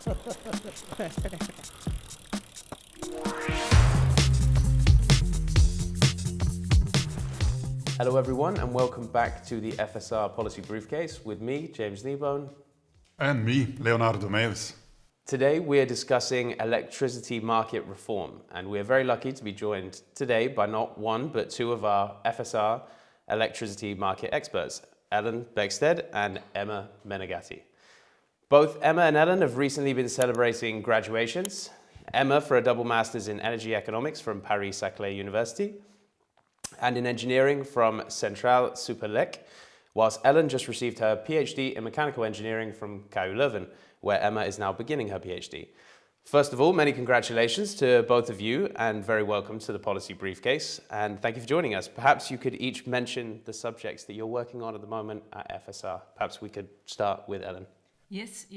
Hello everyone and welcome back to the FSR Policy Briefcase with me, James Kneebone. And me, Leonardo Meus. Today we're discussing electricity market reform, and we're very lucky to be joined today by not one but two of our FSR electricity market experts, Ellen Beckstead and Emma Menegatti. Both Emma and Ellen have recently been celebrating graduations. Emma for a double master's in energy economics from Paris-Saclay University and in engineering from Centrale Supélec, whilst Ellen just received her PhD in mechanical engineering from KU Leuven, where Emma is now beginning her PhD. First of all, many congratulations to both of you and very welcome to the Policy Briefcase, and thank you for joining us. Perhaps you could each mention the subjects that you're working on at the moment at FSR. Perhaps we could start with Ellen. Yes.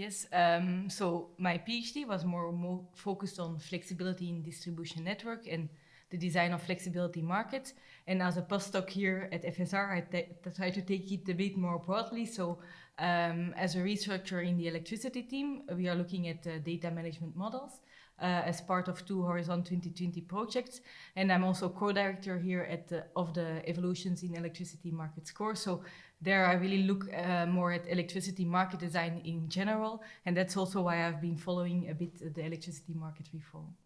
So my PhD was more focused on flexibility in distribution network and the design of flexibility markets. And as a postdoc here at FSR, I try to take it a bit more broadly. So as a researcher in the electricity team, we are looking at data management models as part of two Horizon 2020 projects. And I'm also co-director here of the Evolutions in Electricity Market Score. So there I really look more at electricity market design in general. And that's also why I've been following a bit the electricity market reform.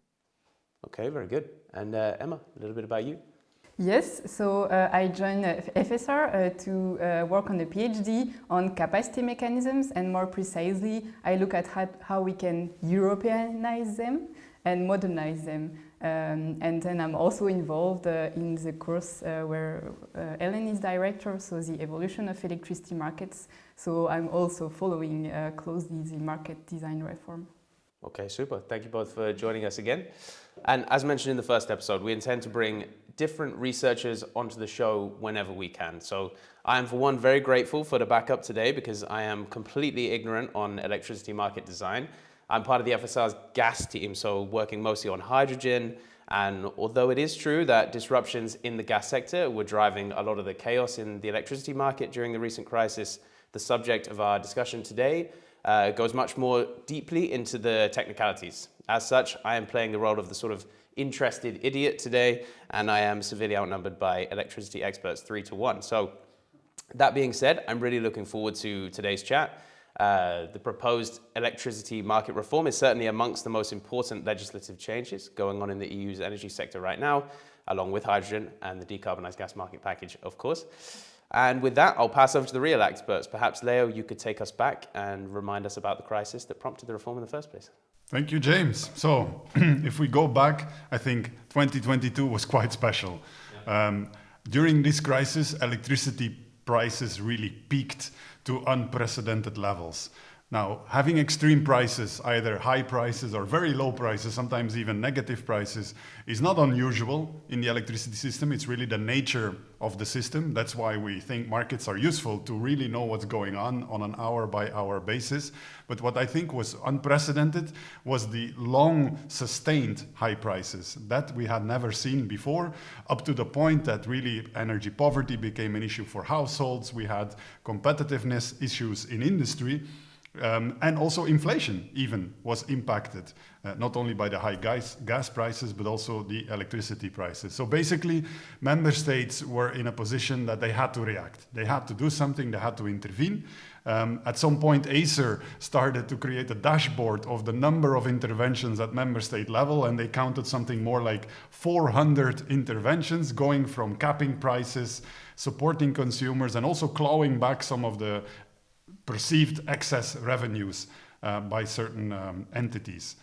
Okay, very good. And Emma, a little bit about you. Yes, so I joined FSR to work on a PhD on capacity mechanisms, and more precisely, I look at how we can Europeanize them and modernize them. And then I'm also involved in the course where Ellen is director, so the evolution of electricity markets. So I'm also following closely the market design reform. Okay, super. Thank you both for joining us again. And as mentioned in the first episode, we intend to bring different researchers onto the show whenever we can. So I am, for one, very grateful for the backup today because I am completely ignorant on electricity market design. I'm part of the FSR's gas team, so working mostly on hydrogen. And although it is true that disruptions in the gas sector were driving a lot of the chaos in the electricity market during the recent crisis, the subject of our discussion today goes much more deeply into the technicalities. As such, I am playing the role of the sort of interested idiot today, and I am severely outnumbered by electricity experts 3-1. So that being said, I'm really looking forward to today's chat. The proposed electricity market reform is certainly amongst the most important legislative changes going on in the EU's energy sector right now, along with hydrogen and the decarbonised gas market package, of course. And with that, I'll pass over to the real experts. Perhaps, Leo, you could take us back and remind us about the crisis that prompted the reform in the first place. Thank you, James. So, if we go back, I think 2022 was quite special. Yeah. During this crisis, electricity prices really peaked to unprecedented levels. Now, having extreme prices, either high prices or very low prices, sometimes even negative prices, is not unusual in the electricity system. It's really the nature of the system. That's why we think markets are useful, to really know what's going on an hour-by-hour basis. But what I think was unprecedented was the long, sustained high prices that we had never seen before, up to the point that really energy poverty became an issue for households. We had competitiveness issues in industry. And also inflation even was impacted, not only by the high gas prices, but also the electricity prices. So basically, member states were in a position that they had to react. They had to do something, they had to intervene. At some point, Acer started to create a dashboard of the number of interventions at member state level, and they counted something more like 400 interventions, going from capping prices, supporting consumers, and also clawing back some of the perceived excess revenues by certain entities.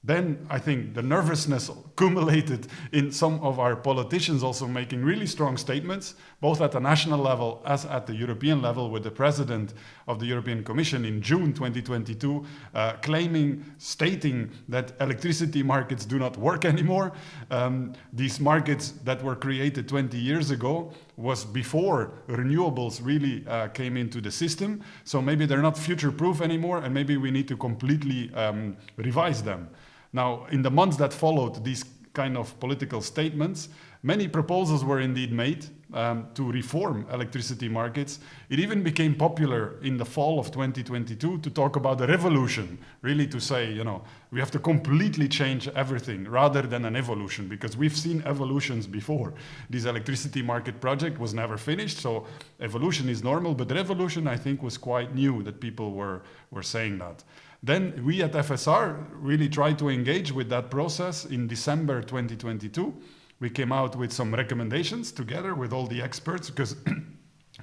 Then I think the nervousness accumulated in some of our politicians also making really strong statements, both at the national level as at the European level, with the president of the European Commission in June 2022 stating that electricity markets do not work anymore. These markets that were created 20 years ago was before renewables really came into the system. So maybe they're not future-proof anymore, and maybe we need to completely revise them. Now, in the months that followed these kind of political statements, Many proposals were indeed made to reform electricity markets. It even became popular in the fall of 2022 to talk about a revolution, really to say, we have to completely change everything rather than an evolution, because we've seen evolutions before. This electricity market project was never finished, so evolution is normal, but revolution, I think, was quite new that people were saying that. Then we at FSR really tried to engage with that process in December 2022. We came out with some recommendations together with all the experts, because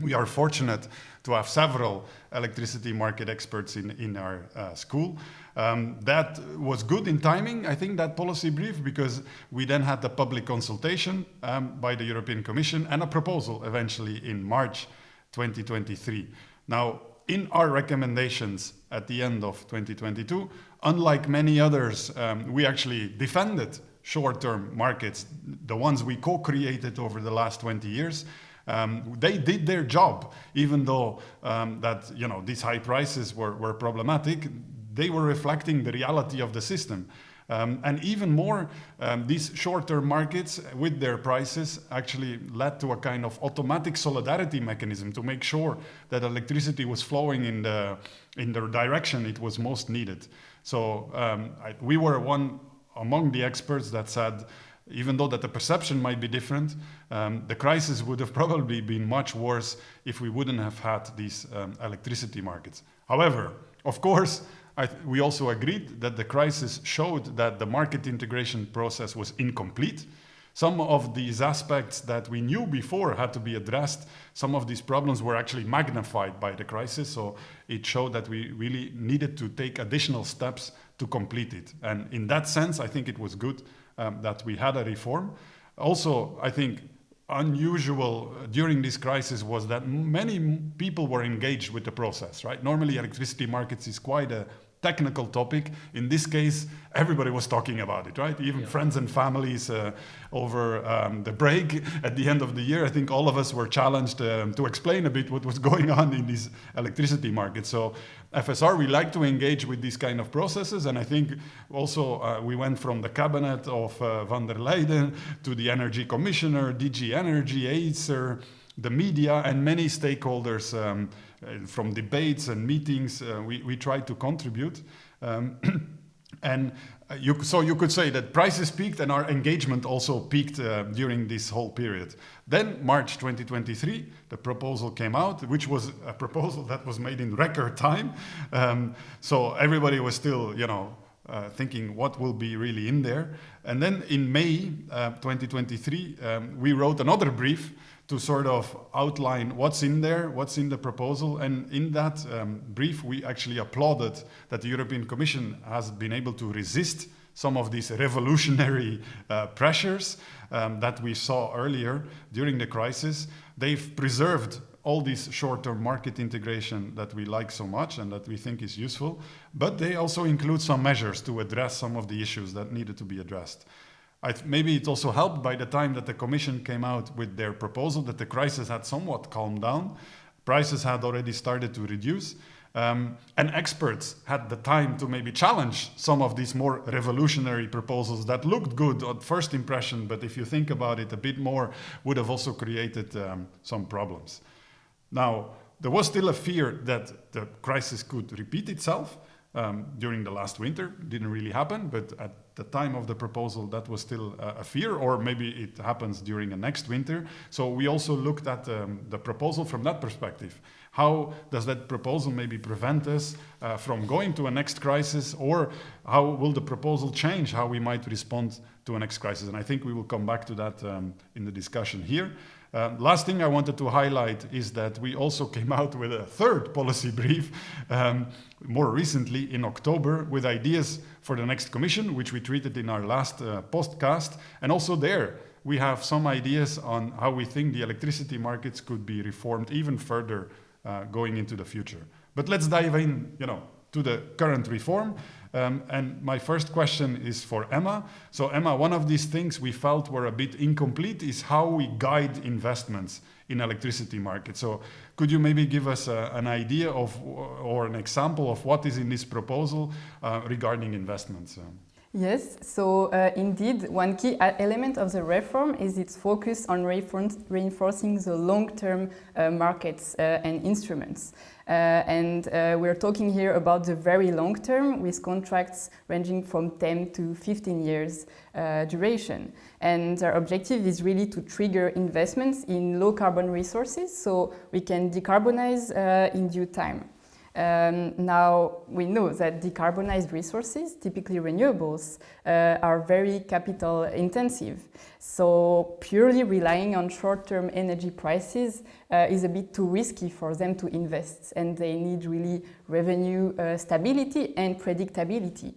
we are fortunate to have several electricity market experts in our school. That was good in timing, I think, that policy brief, because we then had the public consultation by the European Commission and a proposal eventually in March 2023. Now, in our recommendations at the end of 2022, unlike many others, we actually defended short-term markets, the ones we co-created over the last 20 years. They did their job, even though these high prices were problematic. They were reflecting the reality of the system. And even more, these short-term markets with their prices actually led to a kind of automatic solidarity mechanism to make sure that electricity was flowing in the direction it was most needed. So we were one among the experts that said, even though that the perception might be different, the crisis would have probably been much worse if we wouldn't have had these electricity markets. However, of course, we also agreed that the crisis showed that the market integration process was incomplete. Some of these aspects that we knew before had to be addressed, some of these problems were actually magnified by the crisis, so it showed that we really needed to take additional steps to complete it. And in that sense, I think it was good that we had a reform. Also, I think unusual during this crisis was that many people were engaged with the process, right? Normally, electricity markets is quite a technical topic. In this case, everybody was talking about it, right? Even friends and families over the break at the end of the year. I think all of us were challenged to explain a bit what was going on in these electricity markets. So FSR, we like to engage with these kind of processes. And I think also we went from the cabinet of van der Leyen to the Energy Commissioner, DG Energy, Acer, the media, and many stakeholders from debates and meetings. We tried to contribute. And you could say that prices peaked and our engagement also peaked during this whole period. Then March 2023, the proposal came out, which was a proposal that was made in record time. So everybody was still, thinking what will be really in there. And then in May 2023, we wrote another brief to sort of outline what's in there, what's in the proposal. And in that brief, we actually applauded that the European Commission has been able to resist some of these revolutionary pressures that we saw earlier during the crisis. They've preserved all this short-term market integration that we like so much and that we think is useful, but they also include some measures to address some of the issues that needed to be addressed. Maybe it also helped by the time that the Commission came out with their proposal that the crisis had somewhat calmed down. Prices had already started to reduce. And experts had the time to maybe challenge some of these more revolutionary proposals that looked good at first impression, but if you think about it a bit more, would have also created some problems. Now, there was still a fear that the crisis could repeat itself during the last winter. Didn't really happen, but at the time of the proposal, that was still a fear, or maybe it happens during the next winter. So we also looked at the proposal from that perspective. How does that proposal maybe prevent us from going to a next crisis, or how will the proposal change how we might respond to a next crisis? And I think we will come back to that in the discussion here. Last thing I wanted to highlight is that we also came out with a third policy brief more recently in October with ideas for the next commission, which we treated in our last podcast. And also there, we have some ideas on how we think the electricity markets could be reformed even further going into the future. But let's dive in, to the current reform. And my first question is for Emma. So Emma, one of these things we felt were a bit incomplete is how we guide investments in electricity markets. So could you maybe give us an idea of or an example of what is in this proposal regarding investments? Yes, so indeed, one key element of the reform is its focus on reinforcing the long-term markets and instruments. We're talking here about the very long term, with contracts ranging from 10 to 15 years duration. And their objective is really to trigger investments in low-carbon resources so we can decarbonize in due time. Now, we know that decarbonized resources, typically renewables, are very capital intensive. So purely relying on short-term energy prices is a bit too risky for them to invest, and they need really revenue stability and predictability.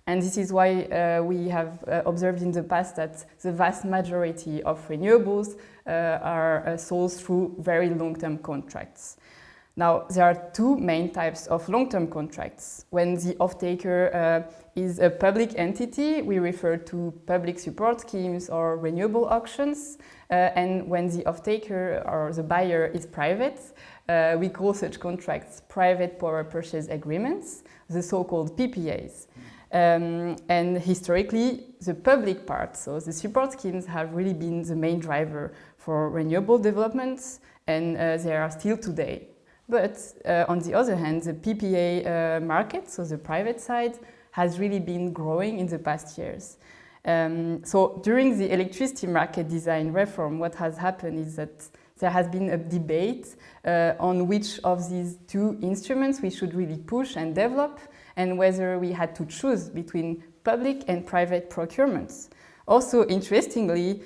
And this is why we have observed in the past that the vast majority of renewables are sold through very long-term contracts. Now, there are two main types of long-term contracts. When the off-taker is a public entity, we refer to public support schemes or renewable auctions. And when the off-taker or the buyer is private, we call such contracts private power purchase agreements, the so-called PPAs. And historically, the public part, so the support schemes, have really been the main driver for renewable developments, and they are still today. But on the other hand, the PPA market, so the private side, has really been growing in the past years. So during the electricity market design reform, what has happened is that there has been a debate on which of these two instruments we should really push and develop, and whether we had to choose between public and private procurements. Also, interestingly,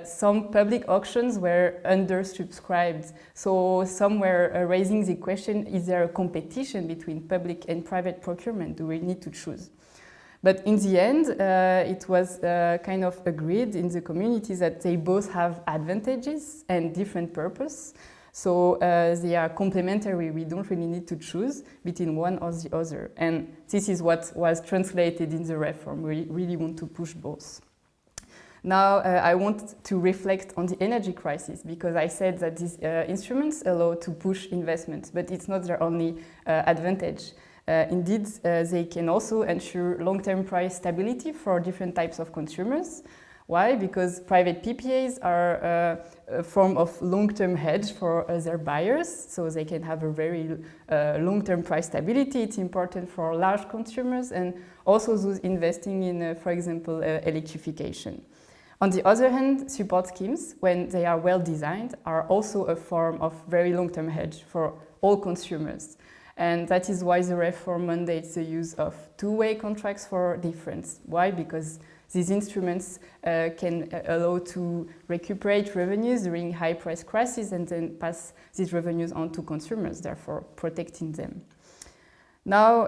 some public auctions were undersubscribed. So some were raising the question, is there a competition between public and private procurement? Do we need to choose? But in the end, it was kind of agreed in the community that they both have advantages and different purpose. So they are complementary. We don't really need to choose between one or the other. And this is what was translated in the reform. We really want to push both. Now, I want to reflect on the energy crisis, because I said that these instruments allow to push investments, but it's not their only advantage. Indeed, they can also ensure long-term price stability for different types of consumers. Why? Because private PPAs are a form of long-term hedge for their buyers, so they can have a very long-term price stability. It's important for large consumers and also those investing in, for example, electrification. On the other hand, support schemes, when they are well designed, are also a form of very long-term hedge for all consumers. And that is why the reform mandates the use of two-way contracts for difference. Why? Because these instruments can allow to recuperate revenues during high price crises and then pass these revenues on to consumers, therefore protecting them. Now,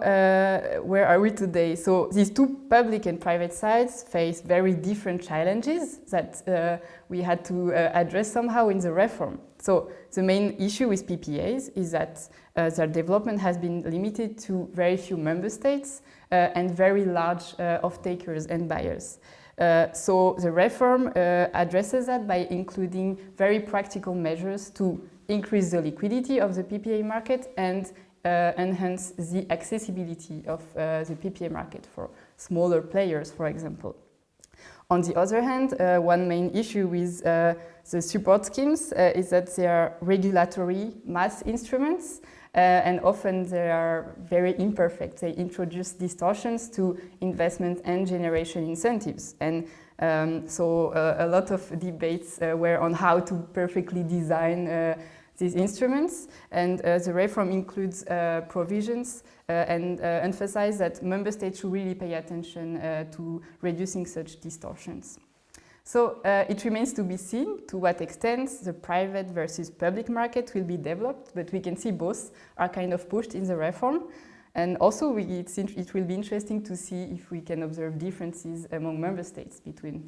where are we today? So these two public and private sides face very different challenges that we had to address somehow in the reform. So the main issue with PPAs is that their development has been limited to very few member states and very large off-takers and buyers. So the reform addresses that by including very practical measures to increase the liquidity of the PPA market and enhance the accessibility of the PPA market for smaller players, for example. On the other hand, one main issue with the support schemes is that they are regulatory mass instruments and often they are very imperfect. They introduce distortions to investment and generation incentives. And so a lot of debates were on how to perfectly design these instruments, and the reform includes provisions and emphasize that member states should really pay attention to reducing such distortions. So it remains to be seen to what extent the private versus public market will be developed, but we can see both are kind of pushed in the reform. And also it will be interesting to see if we can observe differences among member states between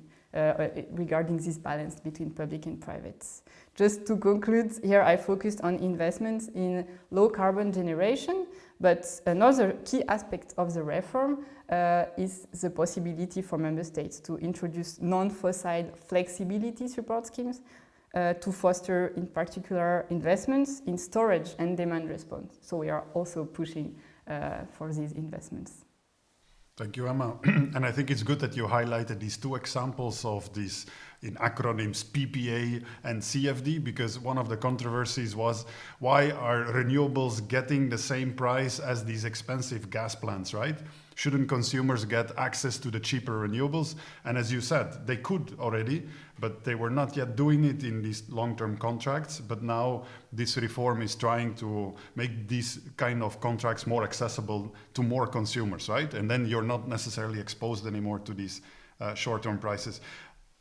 regarding this balance between public and private. Just to conclude, here I focused on investments in low carbon generation, but another key aspect of the reform is the possibility for member states to introduce non-fossil flexibility support schemes to foster, in particular, investments in storage and demand response. So we are also pushing for these investments. Thank you, Emma. And I think it's good that you highlighted these two examples of these, in acronyms, PPA and CFD, because one of the controversies was, why are renewables getting the same price as these expensive gas plants, right? Shouldn't consumers get access to the cheaper renewables? And as you said, they could already, but they were not yet doing it in these long-term contracts. But now this reform is trying to make these kind of contracts more accessible to more consumers, right? And then you're not necessarily exposed anymore to these short-term prices.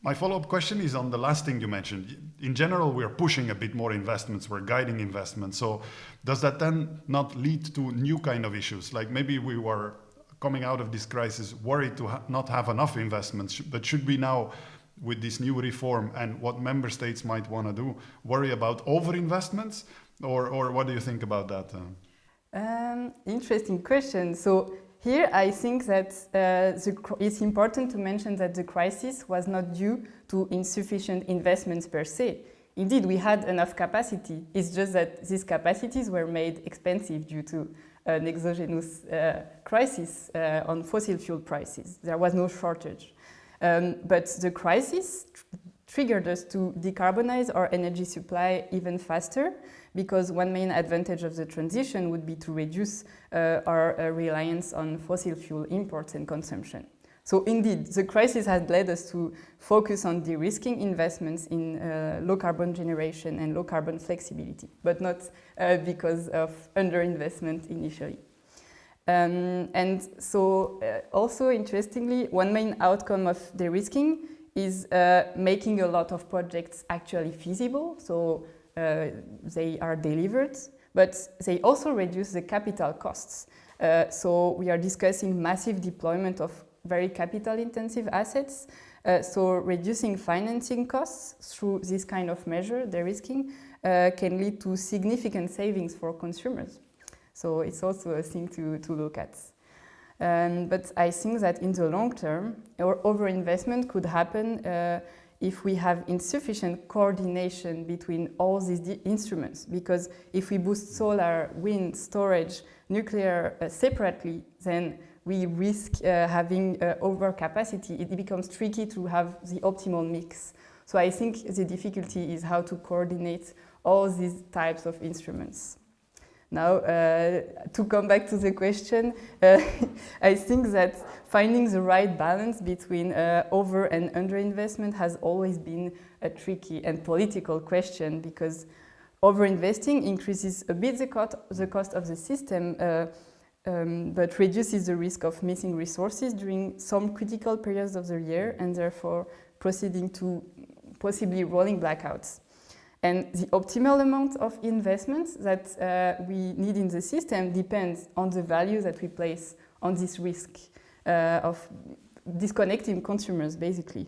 My follow-up question is on the last thing you mentioned. In general, we're pushing a bit more investments, we're guiding investments. So does that then not lead to new kind of issues? Like maybe we were coming out of this crisis worried to not have enough investments, but should we now, with this new reform and what member states might want to do, worry about over-investments? Or what do you think about that? Interesting question. So here I think that it's important to mention that the crisis was not due to insufficient investments per se. Indeed, we had enough capacity. It's just that these capacities were made expensive due to an exogenous crisis on fossil fuel prices. There was no shortage. But the crisis triggered us to decarbonize our energy supply even faster, because one main advantage of the transition would be to reduce our reliance on fossil fuel imports and consumption. So indeed, the crisis has led us to focus on de-risking investments in low carbon generation and low carbon flexibility, but not because of underinvestment initially. And so also interestingly, one main outcome of de-risking is making a lot of projects actually feasible, so they are delivered, but they also reduce the capital costs. So we are discussing massive deployment of very capital-intensive assets, so reducing financing costs through this kind of measure, de-risking, can lead to significant savings for consumers. So it's also a thing to look at. But I think that in the long term, overinvestment could happen if we have insufficient coordination between all these instruments. Because if we boost solar, wind, storage, nuclear separately, then we risk having overcapacity. It becomes tricky to have the optimal mix. So I think the difficulty is how to coordinate all these types of instruments. Now, to come back to the question, I think that finding the right balance between over and underinvestment has always been a tricky and political question, because overinvesting increases a bit the cost of the system, but reduces the risk of missing resources during some critical periods of the year, and therefore proceeding to possibly rolling blackouts. And the optimal amount of investments that we need in the system depends on the value that we place on this risk of disconnecting consumers, basically.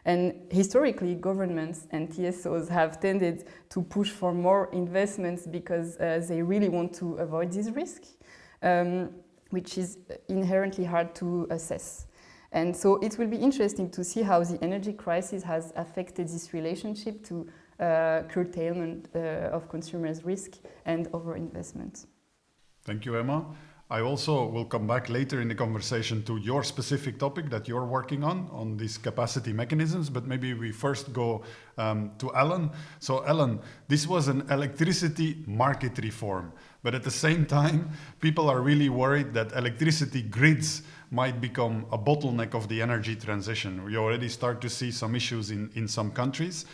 And historically, governments and TSOs have tended to push for more investments because they really want to avoid this risk, which is inherently hard to assess. And so it will be interesting to see how the energy crisis has affected this relationship to curtailment of consumers' risk and overinvestment. Thank you, Emma. I also will come back later in the conversation to your specific topic that you're working on these capacity mechanisms, but maybe we first go to Ellen. So Ellen, this was an electricity market reform, but at the same time, people are really worried that electricity grids might become a bottleneck of the energy transition. We already start to see some issues in some countries.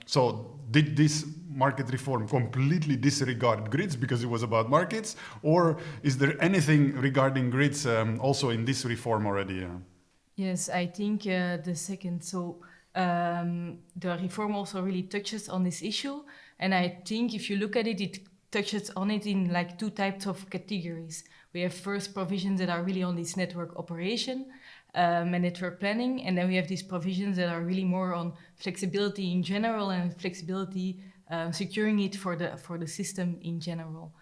So did this market reform completely disregard grids because it was about markets, or is there anything regarding grids also in this reform already? Yes, I think the second. So the reform also really touches on this issue, and I think if you look at it, it touches on it in like two types of categories. We have first provisions that are really on this network operation, and network planning, and then we have these provisions that are really more on flexibility in general and flexibility securing it for the system in general.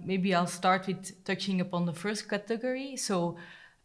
Maybe I'll start with touching upon the first category. So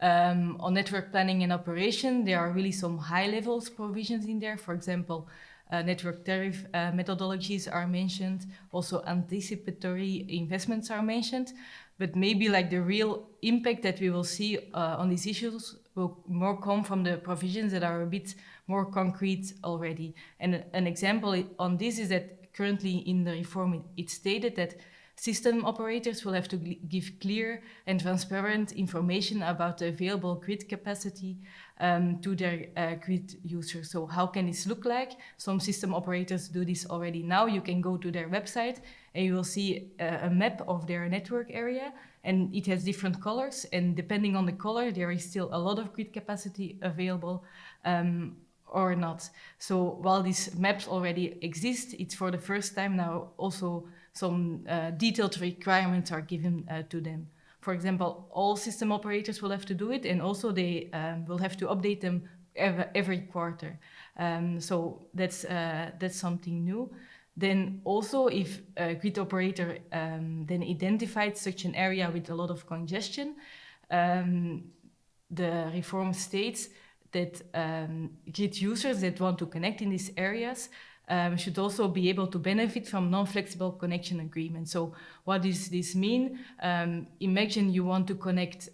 on network planning and operation, there are really some high levels provisions in there. For example, network tariff methodologies are mentioned, also anticipatory investments are mentioned. But maybe like the real impact that we will see on these issues will more come from the provisions that are a bit more concrete already. And an example on this is that currently in the reform, it's stated that system operators will have to give clear and transparent information about the available grid capacity to their grid users. So how can this look like? Some system operators do this already now. You can go to their website and you will see a map of their network area, and it has different colors, and depending on the color, there is still a lot of grid capacity available or not. So while these maps already exist, it's for the first time now also some detailed requirements are given to them. For example, all system operators will have to do it, and also they will have to update them every quarter. So that's something new. Then also, if a grid operator then identified such an area with a lot of congestion, the reform states that grid users that want to connect in these areas should also be able to benefit from non-flexible connection agreements. So what does this mean? Imagine you want to connect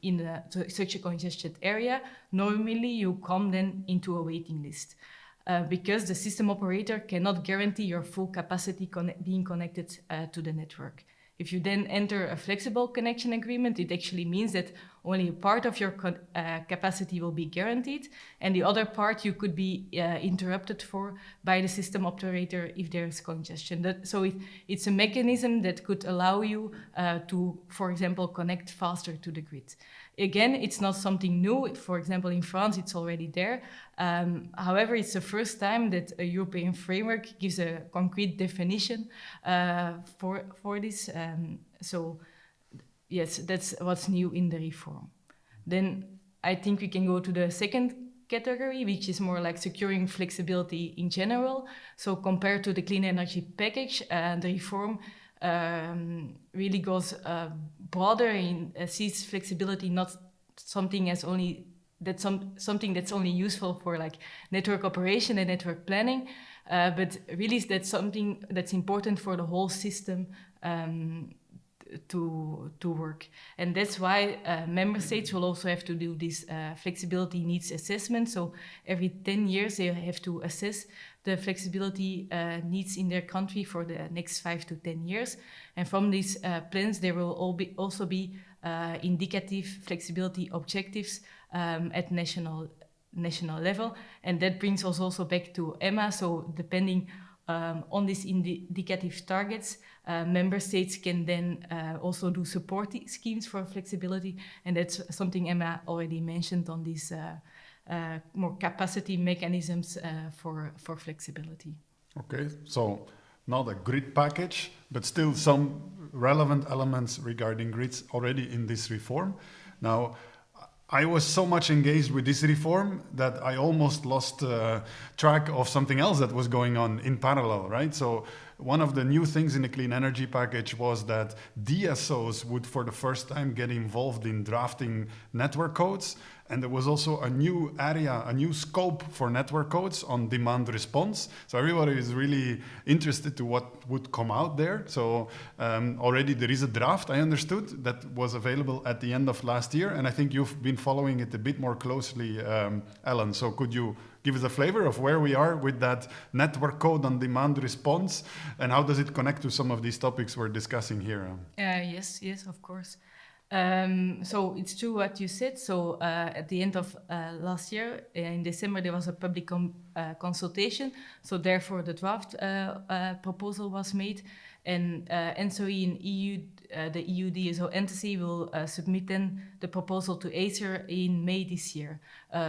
in such a congested area. Normally you come then into a waiting list because the system operator cannot guarantee your full capacity being connected to the network. If you then enter a flexible connection agreement, it actually means that only a part of your capacity will be guaranteed, and the other part you could be interrupted for by the system operator if there is congestion. So it's a mechanism that could allow you to, for example, connect faster to the grid. Again, it's not something new. For example, in France, it's already there. However, it's the first time that a European framework gives a concrete definition for this. So, yes, that's what's new in the reform. Then I think we can go to the second category, which is more like securing flexibility in general. So compared to the clean energy package, the reform really goes broader and sees flexibility not something as only something that's only useful for like network operation and network planning, but really that's something that's important for the whole system to work. And that's why member states will also have to do this flexibility needs assessment. So every 10 years they have to assess the flexibility needs in their country for the next 5 to 10 years. And from these plans, there will also be indicative flexibility objectives at national level. And that brings us also back to Emma. So depending on these indicative targets, member states can then also do support schemes for flexibility. And that's something Emma already mentioned on these more capacity mechanisms for flexibility. Okay, so not a grid package, but still some relevant elements regarding grids already in this reform. Now, I was so much engaged with this reform that I almost lost track of something else that was going on in parallel, right? So one of the new things in the clean energy package was that DSOs would for the first time get involved in drafting network codes. And there was also a new area, a new scope for network codes on demand response. So everybody is really interested to what would come out there. So already there is a draft, I understood, that was available at the end of last year. And I think you've been following it a bit more closely, Ellen. So could you give us a flavor of where we are with that network code on demand response? And how does it connect to some of these topics we're discussing here? Yes, of course. So it's true what you said. So at the end of last year, in December, there was a public consultation. So therefore, the draft proposal was made, and NSOE and EU, the EU DSO entity will submit then the proposal to ACER in May this year.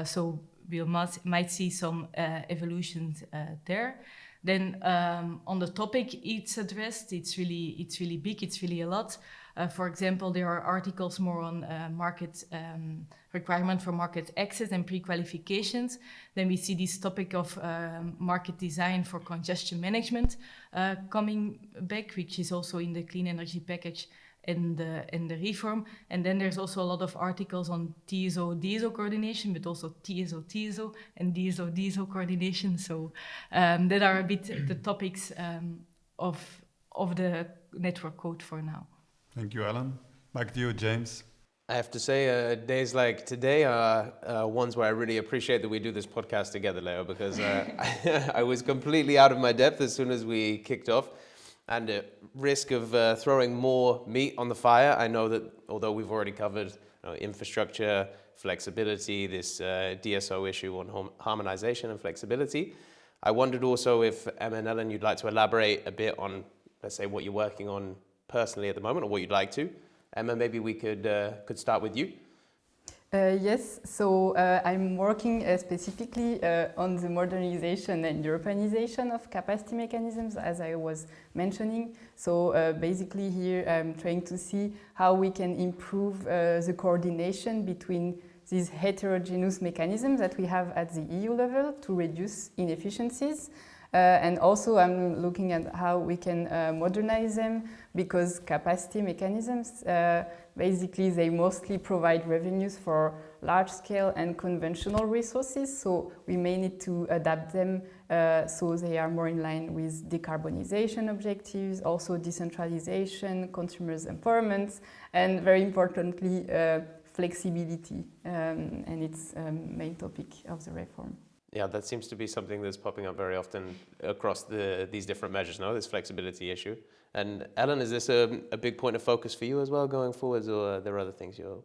So we might see some evolutions there. Then on the topic it's addressed, it's really big, it's really a lot. For example, there are articles more on market requirement for market access and pre-qualifications. Then we see this topic of market design for congestion management coming back, which is also in the clean energy package and the reform. And then there's also a lot of articles on TSO-DSO coordination, but also TSO-TSO and DSO-DSO coordination. So that are a bit the topics of the network code for now. Thank you, Alan. Back to you, James. I have to say, days like today are ones where I really appreciate that we do this podcast together, Leo, because I was completely out of my depth as soon as we kicked off. And at risk of throwing more meat on the fire, I know that although we've already covered infrastructure, flexibility, this DSO issue on harmonization and flexibility, I wondered also if Emma and Ellen, you'd like to elaborate a bit on, let's say, what you're working on personally at the moment, or what you'd like to. Emma, maybe we could start with you. Yes, so I'm working specifically on the modernization and Europeanization of capacity mechanisms, as I was mentioning. So basically here I'm trying to see how we can improve the coordination between these heterogeneous mechanisms that we have at the EU level to reduce inefficiencies. And also I'm looking at how we can modernize them, because capacity mechanisms, basically they mostly provide revenues for large-scale and conventional resources, so we may need to adapt them so they are more in line with decarbonization objectives, also decentralization, consumers' empowerment, and very importantly, flexibility, and it's main topic of the reform. Yeah, that seems to be something that's popping up very often across these different measures, no? This flexibility issue. And Ellen, is this a big point of focus for you as well going forwards, or are there other things you're...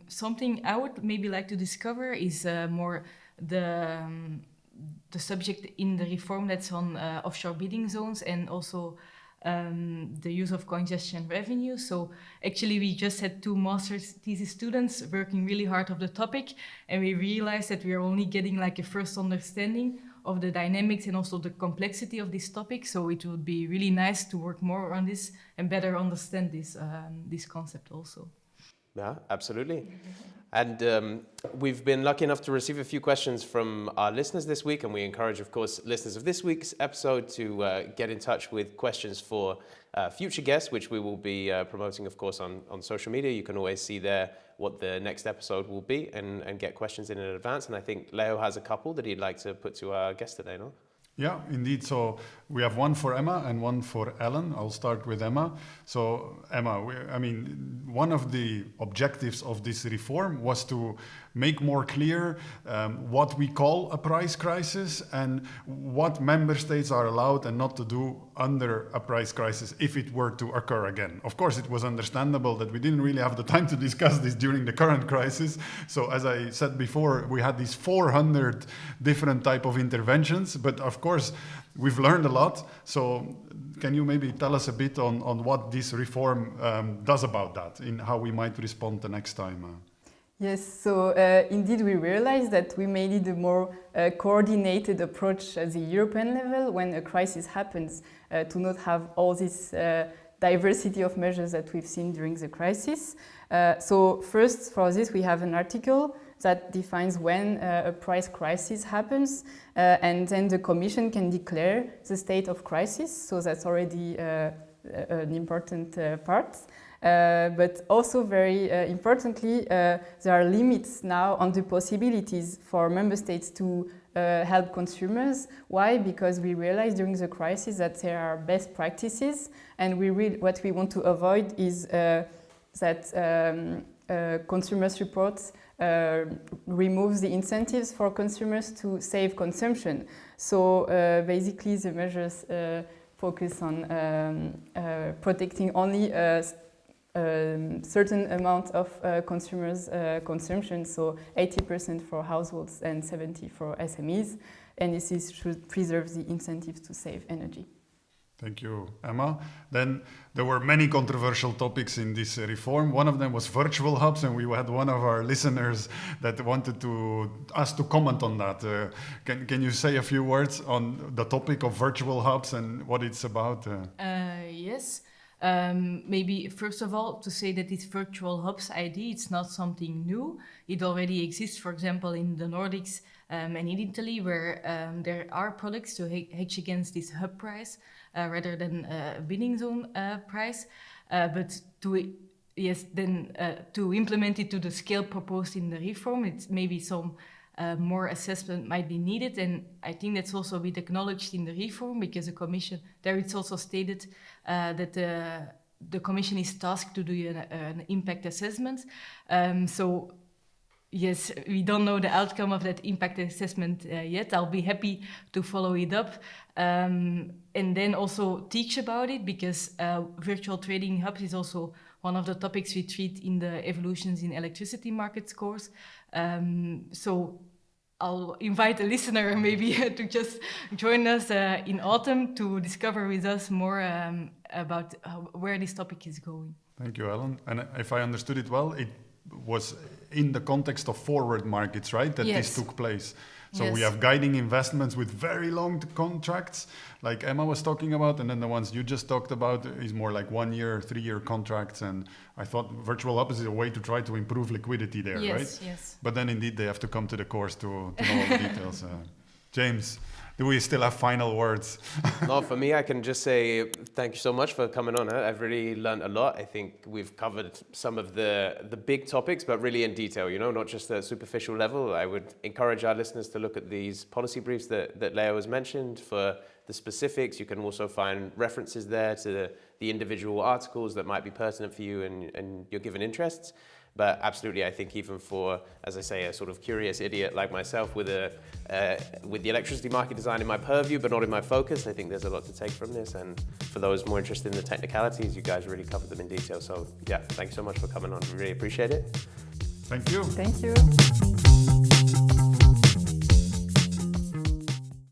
Something I would maybe like to discover is more the subject in the reform that's on offshore bidding zones, and also the use of congestion revenue. So actually we just had 2 master's thesis students working really hard on the topic, and we realized that we are only getting like a first understanding of the dynamics and also the complexity of this topic. So it would be really nice to work more on this and better understand this concept also. Yeah, absolutely. And we've been lucky enough to receive a few questions from our listeners this week, and we encourage, of course, listeners of this week's episode to get in touch with questions for future guests, which we will be promoting, of course, on social media. You can always see there what the next episode will be and get questions in advance. And I think Leo has a couple that he'd like to put to our guest today, no? Yeah, indeed. So we have one for Emma and one for Ellen. I'll start with Emma. So Emma, one of the objectives of this reform was to make more clear what we call a price crisis and what member states are allowed and not to do under a price crisis if it were to occur again. Of course, it was understandable that we didn't really have the time to discuss this during the current crisis. So as I said before, we had these 400 different type of interventions, but of course, we've learned a lot. So can you maybe tell us a bit on what this reform does about that, in how we might respond the next time? Yes, so indeed we realized that we may need a more coordinated approach at the European level when a crisis happens, to not have all this diversity of measures that we've seen during the crisis. So first, for this, we have an article that defines when a price crisis happens, and then the Commission can declare the state of crisis, so that's already an important part. But also very importantly, there are limits now on the possibilities for member states to help consumers. Why? Because we realized during the crisis that there are best practices, and what we want to avoid is that consumers' reports removes the incentives for consumers to save consumption. So basically the measures focus on protecting only a certain amount of consumers' consumption, so 80% for households and 70% for SMEs, and this should preserve the incentives to save energy. Thank you, Emma. Then there were many controversial topics in this reform. One of them was virtual hubs, and we had one of our listeners that wanted us to comment on that. Can you say a few words on the topic of virtual hubs and what it's about? Yes. Maybe first of all to say that this virtual hubs idea, it's not something new. It already exists, for example, in the Nordics and in Italy, where there are products to hedge against this hub price rather than a bidding zone price. But to implement it to the scale proposed in the reform, it's maybe some more assessment might be needed, and I think that's also a bit acknowledged in the reform, because the Commission, there it's also stated that the the Commission is tasked to do an impact assessment. So yes, we don't know the outcome of that impact assessment yet. I'll be happy to follow it up and then also teach about it, because virtual trading hubs is also one of the topics we treat in the Evolutions in Electricity Markets course. So I'll invite a listener maybe to just join us in autumn to discover with us more about where this topic is going. Thank you, Ellen. And if I understood it well, it was in the context of forward markets, right? That Yes. this took place. So Yes. we have guiding investments with very long contracts, like Emma was talking about, and then the ones you just talked about is more like 1 year, 3 year contracts. And I thought virtual hubs is a way to try to improve liquidity there, Yes, right? yes. But then indeed they have to come to the course to know all the details. James, do we still have final words? No, for me, I can just say thank you so much for coming on. I've really learned a lot. I think we've covered some of the big topics, but really in detail, not just at a superficial level. I would encourage our listeners to look at these policy briefs that Leo has mentioned for the specifics. You can also find references there to the individual articles that might be pertinent for you and your given interests. But absolutely, I think even for, as I say, a sort of curious idiot like myself with the electricity market design in my purview, but not in my focus, I think there's a lot to take from this. And for those more interested in the technicalities, you guys really covered them in detail. So yeah, thanks so much for coming on. We really appreciate it. Thank you. Thank you.